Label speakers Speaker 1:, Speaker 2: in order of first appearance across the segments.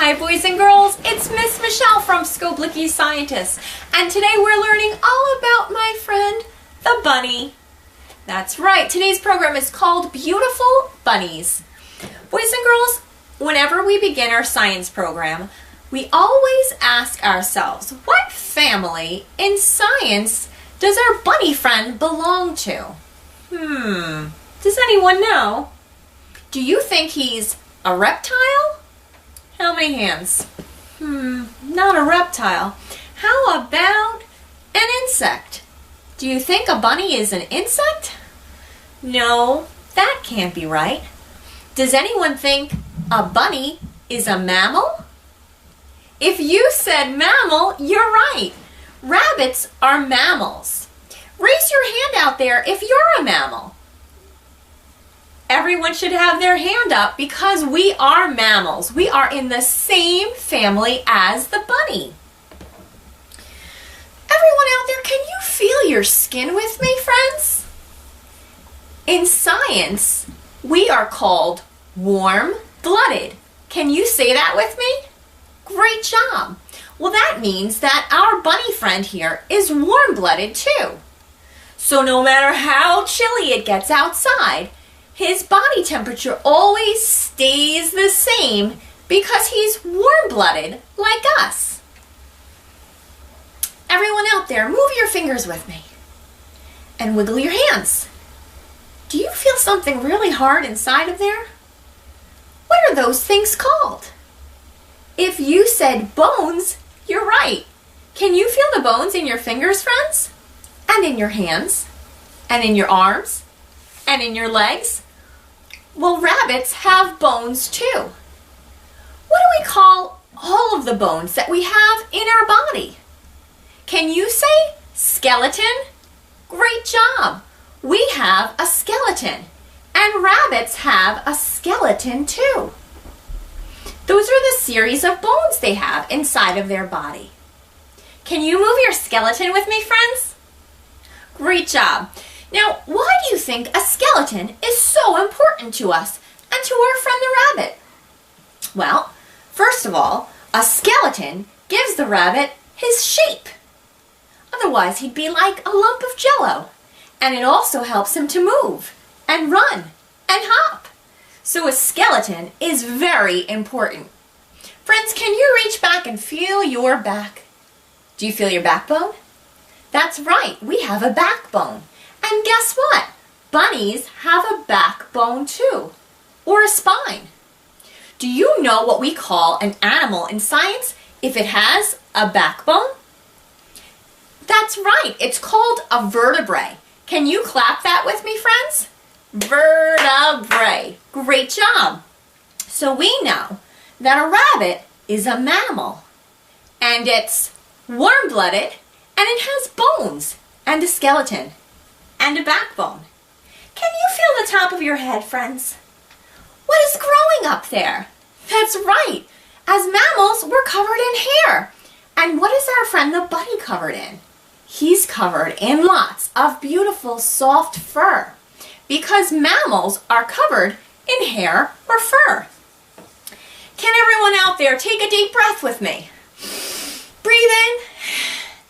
Speaker 1: Hi boys and girls, it's Miss Michelle from Skoblicki Scientists, and today we're learning all about my friend, the bunny. That's right, today's program is called Beautiful Bunnies. Boys and girls, whenever we begin our science program, we always ask ourselves, what family in science does our bunny friend belong to? Does anyone know? Do you think he's a reptile? How many hands? Not a reptile. How about an insect? Do you think a bunny is an insect? No, that can't be right. Does anyone think a bunny is a mammal? If you said mammal, you're right. Rabbits are mammals. Raise your hand out there if you're a mammal. Everyone should have their hand up because we are mammals. We are in the same family as the bunny. Everyone out there, can you feel your skin with me, friends? In science, we are called warm-blooded. Can you say that with me? Great job. Well, that means that our bunny friend here is warm-blooded too. So no matter how chilly it gets outside, his body temperature always stays the same because he's warm-blooded like us. Everyone out there, move your fingers with me and wiggle your hands. Do you feel something really hard inside of there? What are those things called? If you said bones, you're right. Can you feel the bones in your fingers, friends? And in your hands? And in your arms? And in your legs? Well, rabbits have bones too. What do we call all of the bones that we have in our body? Can you say skeleton? Great job. We have a skeleton, and rabbits have a skeleton too. Those are the series of bones they have inside of their body. Can you move your skeleton with me, friends? Great job. Now, why do you think a skeleton is so important to us and to our friend the rabbit? Well, first of all, a skeleton gives the rabbit his shape. Otherwise, he'd be like a lump of jello. And it also helps him to move and run and hop. So a skeleton is very important. Friends, can you reach back and feel your back? Do you feel your backbone? That's right, we have a backbone. And guess what? Bunnies have a backbone too, or a spine. Do you know what we call an animal in science if it has a backbone? That's right, it's called a vertebrae. Can you clap that with me, friends? Vertebrae. Great job. So we know that a rabbit is a mammal, and it's warm-blooded, and it has bones and a skeleton and a backbone. Can you feel the top of your head, friends? What is growing up there? That's right. As mammals, we're covered in hair. And what is our friend the bunny covered in? He's covered in lots of beautiful soft fur because mammals are covered in hair or fur. Can everyone out there take a deep breath with me? Breathe in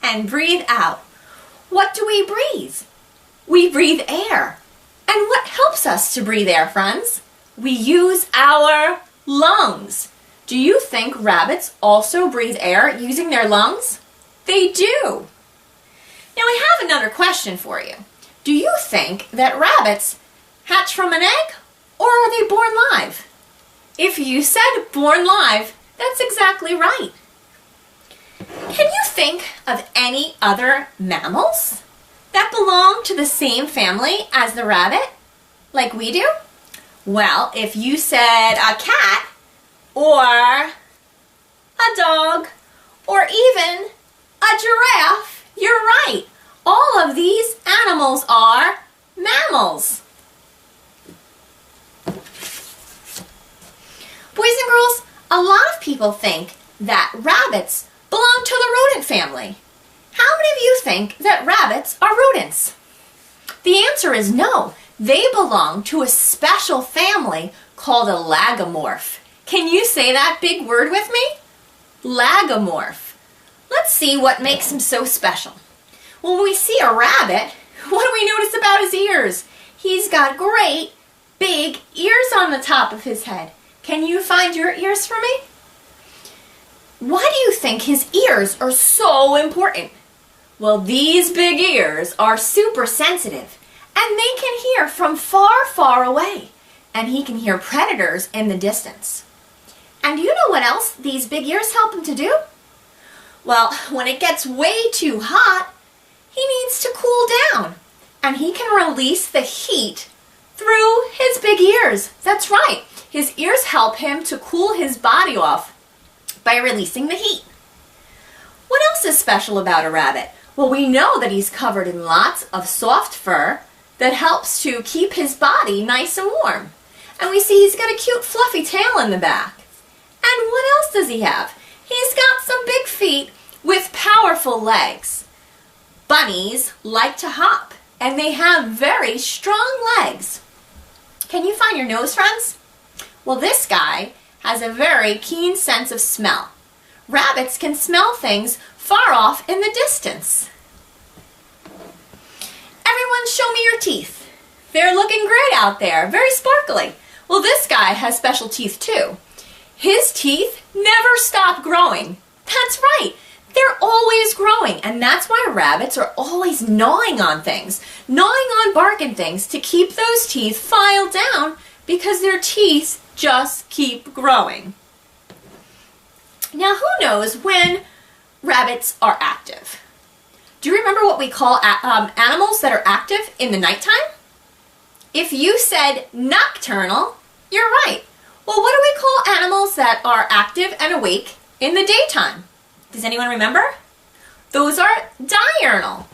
Speaker 1: and breathe out. What do we breathe? We breathe air. And what helps us to breathe air, friends? We use our lungs. Do you think rabbits also breathe air using their lungs? They do. Now I have another question for you. Do you think that rabbits hatch from an egg, or are they born live? If you said born live, that's exactly right. Can you think of any other mammals that belong to the same family as the rabbit, like we do? Well, if you said a cat, or a dog, or even a giraffe, you're right. All of these animals are mammals. Boys and girls, a lot of people think that rabbits belong to the rodent family. How many of you think that rabbits are rodents? The answer is no. They belong to a special family called a Lagomorph. Can you say that big word with me? Lagomorph. Let's see what makes him so special. When we see a rabbit, what do we notice about his ears? He's got great big ears on the top of his head. Can you find your ears for me? Why do you think his ears are so important? Well, these big ears are super sensitive, and they can hear from far, far away, and he can hear predators in the distance. And do you know what else these big ears help him to do? Well, when it gets way too hot, he needs to cool down, and he can release the heat through his big ears. That's right. His ears help him to cool his body off by releasing the heat. What else is special about a rabbit? Well, we know that he's covered in lots of soft fur that helps to keep his body nice and warm. And we see he's got a cute fluffy tail in the back. And what else does he have? He's got some big feet with powerful legs. Bunnies like to hop, and they have very strong legs. Can you find your nose, friends? Well, this guy has a very keen sense of smell. Rabbits can smell things far off in the distance. Everyone, show me your teeth. They're looking great out there, very sparkly. Well, this guy has special teeth too. His teeth never stop growing. That's right, they're always growing, and that's why rabbits are always gnawing on things, gnawing on bark and things to keep those teeth filed down, because their teeth just keep growing. Now, who knows when rabbits are active? Do you remember what we call animals that are active in the nighttime? If you said nocturnal, you're right. Well, what do we call animals that are active and awake in the daytime? Does anyone remember? Those are diurnal.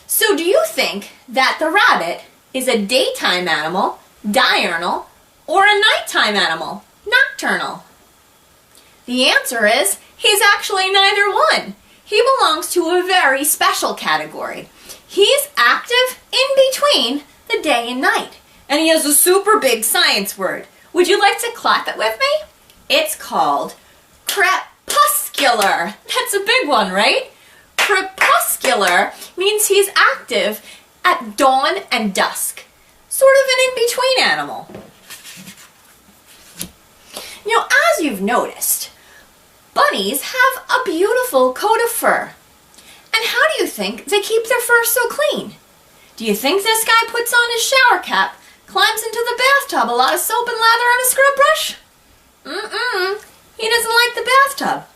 Speaker 1: So do you think that the rabbit is a daytime animal, diurnal, or a nighttime animal, nocturnal? The answer is he's actually neither one. He belongs to a very special category. He's active in between the day and night. And he has a super big science word. Would you like to clap it with me? It's called crepuscular. That's a big one, right? Crepuscular means he's active at dawn and dusk. Sort of an in-between animal. You know, as you've noticed, bunnies have a beautiful coat of fur. And how do you think they keep their fur so clean? Do you think this guy puts on his shower cap, climbs into the bathtub, a lot of soap and lather and a scrub brush? He doesn't like the bathtub.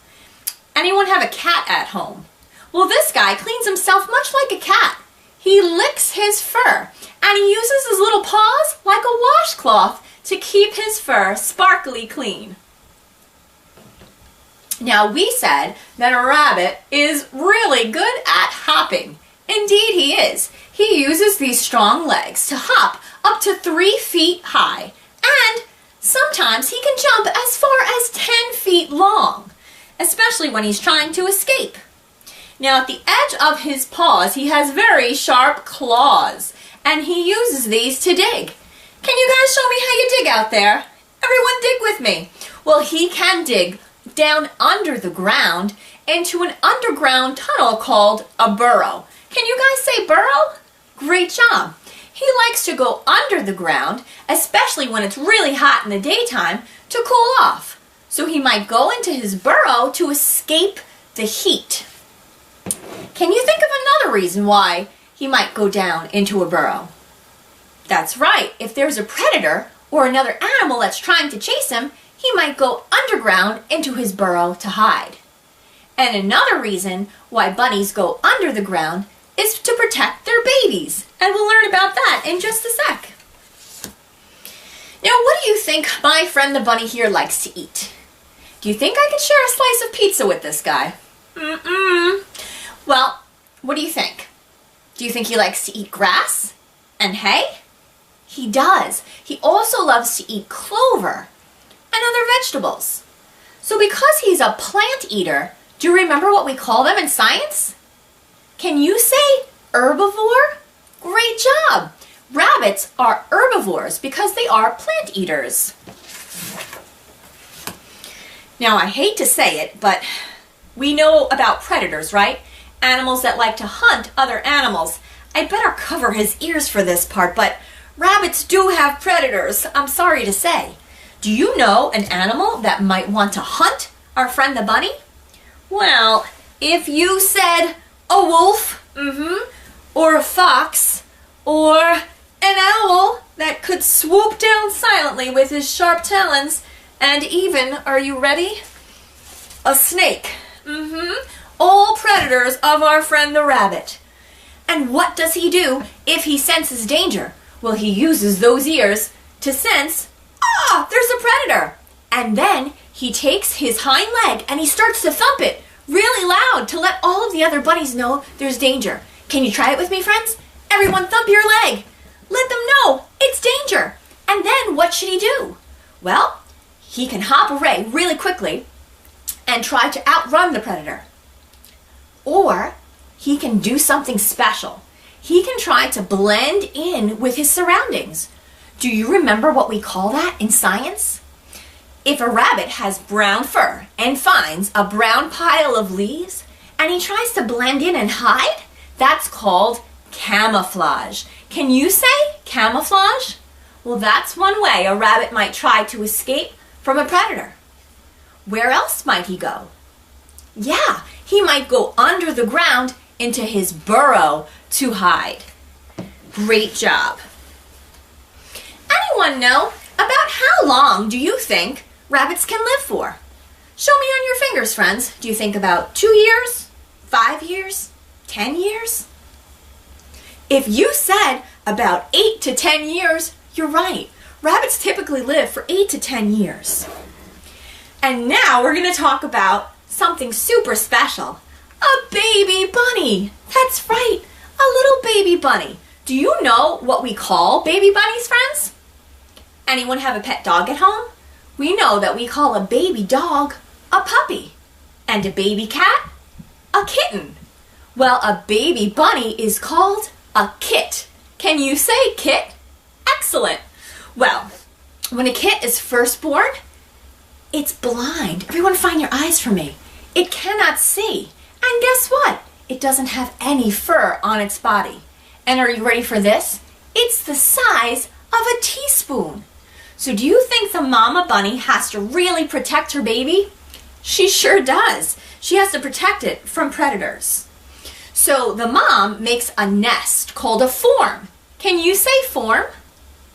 Speaker 1: Anyone have a cat at home? Well, this guy cleans himself much like a cat. He licks his fur, and he uses his little paws like a washcloth to keep his fur sparkly clean. Now, we said that a rabbit is really good at hopping. Indeed, he is. He uses these strong legs to hop up to 3 feet high, and sometimes he can jump as far as 10 feet long, especially when he's trying to escape. Now, at the edge of his paws, he has very sharp claws, and he uses these to dig. Can you guys show me how you dig out there? Everyone dig with me. Well, he can dig down under the ground into an underground tunnel called a burrow. Can you guys say burrow? Great job. He likes to go under the ground, especially when it's really hot in the daytime, to cool off. So he might go into his burrow to escape the heat. Can you think of another reason why he might go down into a burrow? That's right. If there's a predator or another animal that's trying to chase him, he might go underground into his burrow to hide. And another reason why bunnies go under the ground is to protect their babies. And we'll learn about that in just a sec. Now, what do you think my friend the bunny here likes to eat? Do you think I could share a slice of pizza with this guy? Well, what do you think? Do you think he likes to eat grass and hay? He does. He also loves to eat clover and other vegetables. So because he's a plant eater, do you remember what we call them in science? Can you say herbivore? Great job! Rabbits are herbivores because they are plant eaters. Now, I hate to say it, but we know about predators, right? Animals that like to hunt other animals. I better cover his ears for this part, but rabbits do have predators, I'm sorry to say. Do you know an animal that might want to hunt our friend the bunny? Well, if you said a wolf, or a fox, or an owl that could swoop down silently with his sharp talons, and even, are you ready? A snake. All predators of our friend the rabbit. And what does he do if he senses danger? Well, he uses those ears to sense, there's a predator. And then he takes his hind leg and he starts to thump it really loud to let all of the other bunnies know there's danger. Can you try it with me, friends? Everyone thump your leg. Let them know it's danger. And then what should he do? Well, he can hop away really quickly and try to outrun the predator. Or he can do something special. He can try to blend in with his surroundings. Do you remember what we call that in science? If a rabbit has brown fur and finds a brown pile of leaves and he tries to blend in and hide, that's called camouflage. Can you say camouflage? Well, that's one way a rabbit might try to escape from a predator. Where else might he go? Yeah, he might go under the ground into his burrow to hide. Great job. Anyone know about how long do you think rabbits can live for? Show me on your fingers, friends. Do you think about 2 years, 5 years, 10 years? If you said about 8 to 10 years, you're right. Rabbits typically live for 8 to 10 years. And now we're going to talk about something super special. A baby bunny. That's right, a little baby bunny. Do you know what we call baby bunnies, friends? Anyone have a pet dog at home? We know that we call a baby dog a puppy, and a baby cat a kitten. Well, a baby bunny is called a kit. Can you say kit? Excellent. Well, when a kit is first born, it's blind. Everyone find your eyes for me. It cannot see. And guess what? It doesn't have any fur on its body. And are you ready for this? It's the size of a teaspoon. So do you think the mama bunny has to really protect her baby? She sure does. She has to protect it from predators. So the mom makes a nest called a form. Can you say form?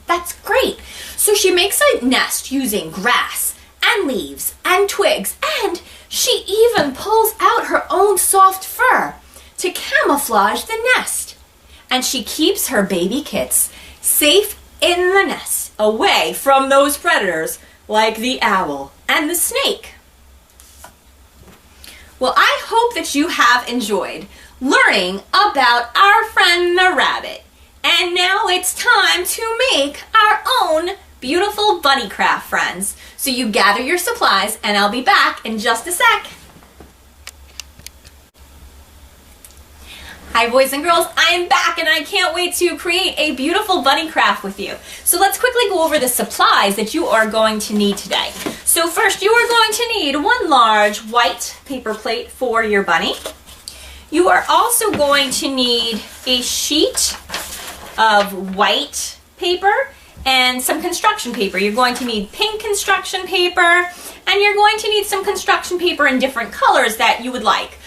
Speaker 1: That's great. So she makes a nest using grass and leaves and twigs, and she even pulls out her own soft fur to camouflage the nest. And she keeps her baby kits safe in the nest, away from those predators like the owl and the snake. Well, I hope that you have enjoyed learning about our friend the rabbit. And now it's time to make our own beautiful bunny craft, friends. So you gather your supplies and I'll be back in just a sec. Hi boys and girls, I am back and I can't wait to create a beautiful bunny craft with you. So let's quickly go over the supplies that you are going to need today. So first you are going to need one large white paper plate for your bunny. You are also going to need a sheet of white paper and some construction paper. You're going to need pink construction paper, and you're going to need some construction paper in different colors that you would like.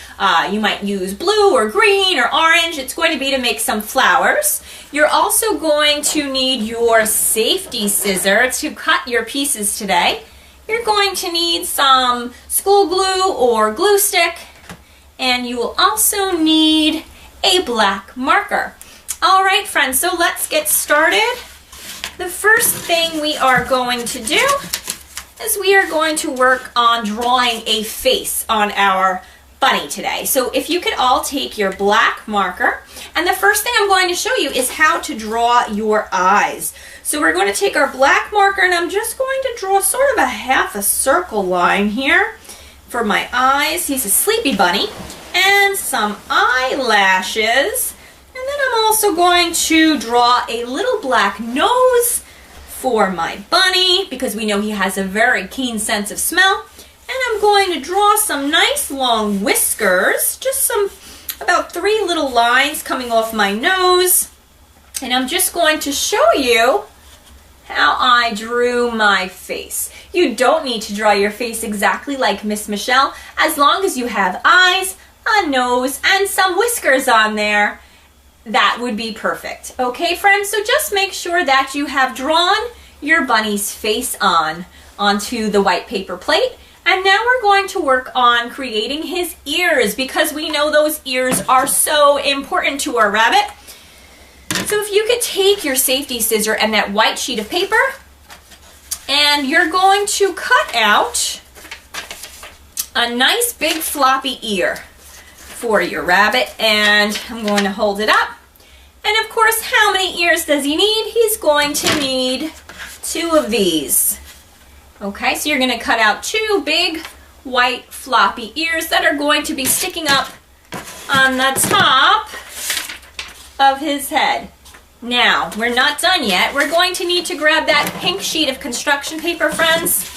Speaker 1: You might use blue or green or orange. It's going to be to make some flowers. You're also going to need your safety scissor to cut your pieces today. You're going to need some school glue or glue stick, and you will also need a black marker. All right, friends, so let's get started. The first thing we are going to do is we are going to work on drawing a face on our bunny today. So if you could all take your black marker, and the first thing I'm going to show you is how to draw your eyes. So we're going to take our black marker, and I'm just going to draw sort of a half a circle line here for my eyes. He's a sleepy bunny, and some eyelashes. And then I'm also going to draw a little black nose for my bunny, because we know he has a very keen sense of smell. And I'm going to draw some nice long whiskers, just about 3 little lines coming off my nose. And I'm just going to show you how I drew my face. You don't need to draw your face exactly like Miss Michelle, as long as you have eyes, a nose, and some whiskers on there. That would be perfect. Okay, friends? So just make sure that you have drawn your bunny's face onto the white paper plate. And now we're going to work on creating his ears, because we know those ears are so important to our rabbit. So if you could take your safety scissor and that white sheet of paper, and you're going to cut out a nice big floppy ear for your rabbit, and I'm going to hold it up. And of course, how many ears does he need? He's going to need 2 of these. Okay, so you're going to cut out 2 big white floppy ears that are going to be sticking up on the top of his head. Now, we're not done yet. We're going to need to grab that pink sheet of construction paper, friends,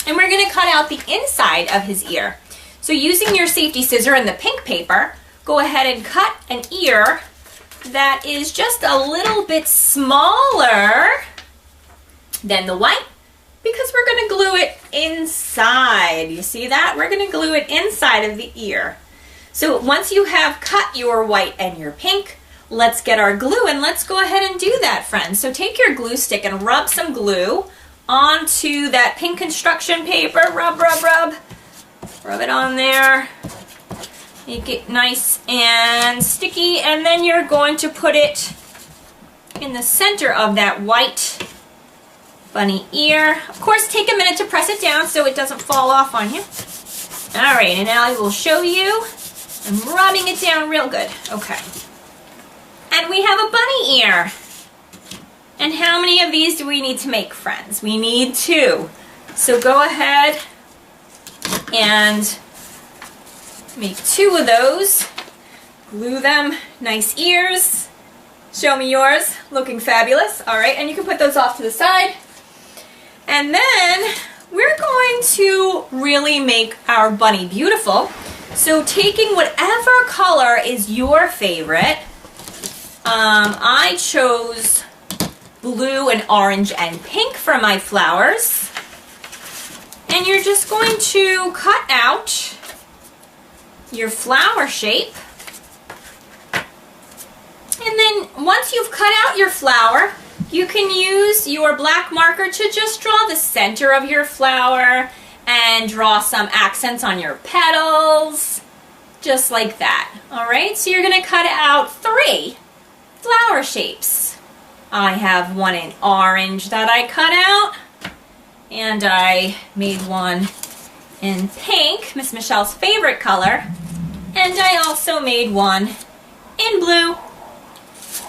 Speaker 1: and we're going to cut out the inside of his ear. So using your safety scissor and the pink paper, go ahead and cut an ear that is just a little bit smaller than the white, because we're going to glue it inside. You see that? We're going to glue it inside of the ear. So once you have cut your white and your pink, let's get our glue, and let's go ahead and do that, friends. So take your glue stick and rub some glue onto that pink construction paper. Rub, rub, rub. Rub it on there. Make it nice and sticky, and then you're going to put it in the center of that white bunny ear. Of course, take a minute to press it down so it doesn't fall off on you. All right, and now I will show you. I'm rubbing it down real good. Okay. And we have a bunny ear. And how many of these do we need to make, friends? We need 2. So go ahead and make 2 of those. Glue them. Nice ears. Show me yours. Looking fabulous. All right, and you can put those off to the side. And then we're going to really make our bunny beautiful. So taking whatever color is your favorite, I chose blue and orange and pink for my flowers. And you're just going to cut out your flower shape. And then once you've cut out your flower, you can use your black marker to just draw the center of your flower and draw some accents on your petals, just like that. All right, so you're going to cut out 3 flower shapes. I have one in orange that I cut out, and I made one in pink, Miss Michelle's favorite color, and I also made one in blue.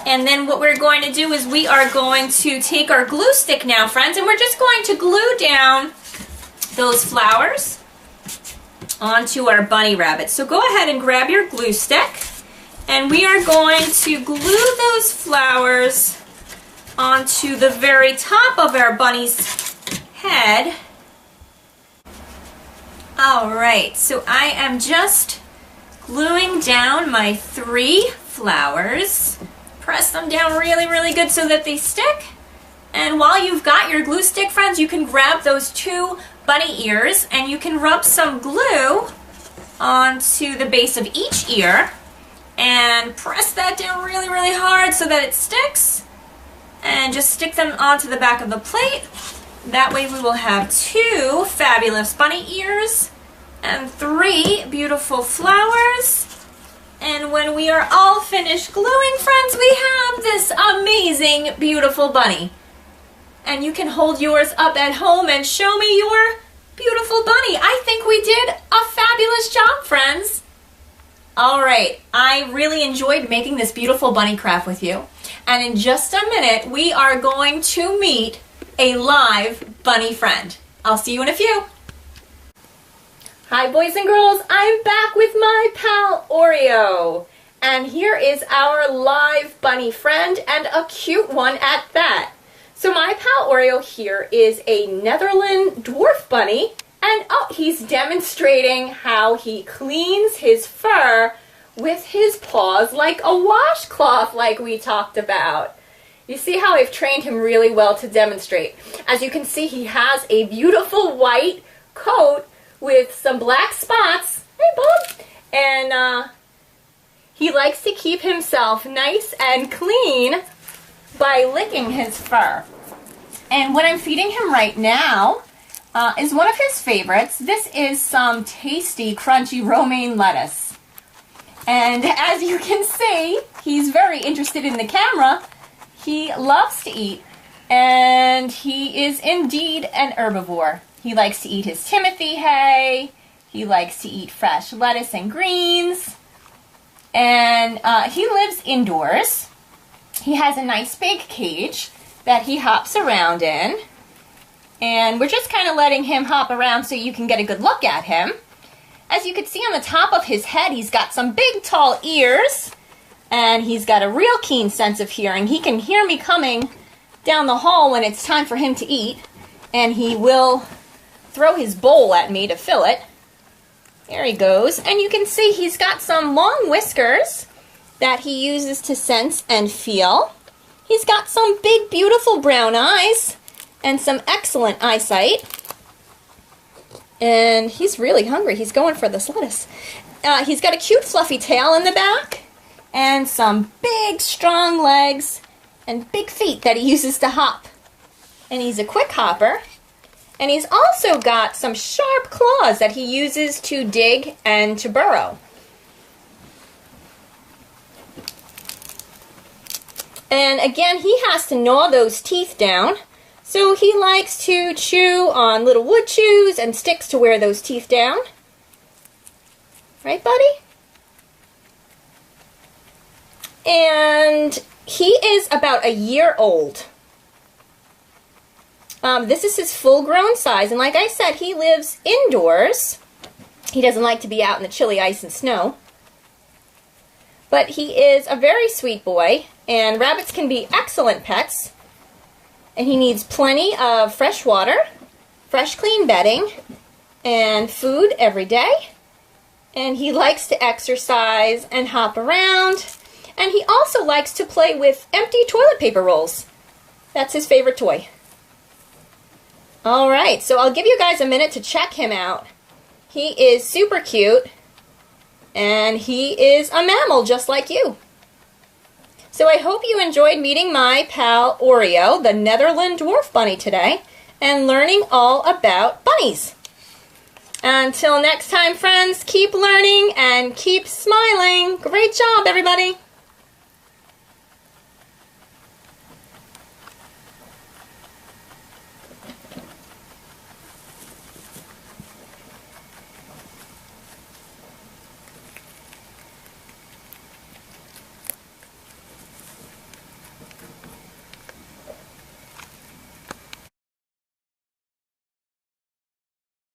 Speaker 1: And then what we're going to do is we are going to take our glue stick now, friends, and we're just going to glue down those flowers onto our bunny rabbit. So go ahead and grab your glue stick, and we are going to glue those flowers onto the very top of our bunny's head. All right, so I am just gluing down my 3 flowers. Press them down really, really good so that they stick. And while you've got your glue stick, friends, you can grab those 2 bunny ears and you can rub some glue onto the base of each ear and press that down really, really hard so that it sticks. And just stick them onto the back of the plate. That way we will have 2 fabulous bunny ears and 3 beautiful flowers. And when we are all finished gluing, friends, we have this amazing, beautiful bunny. And you can hold yours up at home and show me your beautiful bunny. I think we did a fabulous job, friends. All right, I really enjoyed making this beautiful bunny craft with you. And in just a minute, we are going to meet a live bunny friend. I'll see you in a few. Hi, boys and girls. I'm back with my pal Oreo. And here is our live bunny friend, and a cute one at that. So my pal Oreo here is a Netherland dwarf bunny, And oh, he's demonstrating how he cleans his fur with his paws like a washcloth, like we talked about. You see how I've trained him really well to demonstrate. As you can see, he has a beautiful white coat with some black spots. Hey, Bob! And he likes to keep himself nice and clean by licking his fur. And what I'm feeding him right now is one of his favorites. This is some tasty, crunchy romaine lettuce. And as you can see, he's very interested in the camera. He loves to eat, and he is indeed an herbivore. He likes to eat his Timothy hay. He likes to eat fresh lettuce and greens. And he lives indoors. He has a nice big cage that he hops around in. And we're just kind of letting him hop around so you can get a good look at him. As you can see on the top of his head, he's got some big tall ears. And he's got a real keen sense of hearing. He can hear me coming down the hall when it's time for him to eat. And he will throw his bowl at me to fill it. There he goes. And you can see he's got some long whiskers that he uses to sense and feel. He's got some big, beautiful brown eyes and some excellent eyesight. And he's really hungry. He's going for this lettuce. He's got a cute, fluffy tail in the back and some big, strong legs and big feet that he uses to hop. And he's a quick hopper. And he's also got some sharp claws that he uses to dig and to burrow. And again, he has to gnaw those teeth down. So he likes to chew on little wood chews and sticks to wear those teeth down. Right, buddy? And he is about a year old. This is his full-grown size, and like I said, he lives indoors. He doesn't like to be out in the chilly ice and snow. But he is a very sweet boy, and rabbits can be excellent pets. And he needs plenty of fresh water, fresh clean bedding, and food every day. And he likes to exercise and hop around. And he also likes to play with empty toilet paper rolls. That's his favorite toy. Alright, so I'll give you guys a minute to check him out. He is super cute, and he is a mammal just like you. So I hope you enjoyed meeting my pal Oreo, the Netherland dwarf bunny today, and learning all about bunnies. Until next time, friends, keep learning and keep smiling. Great job, everybody!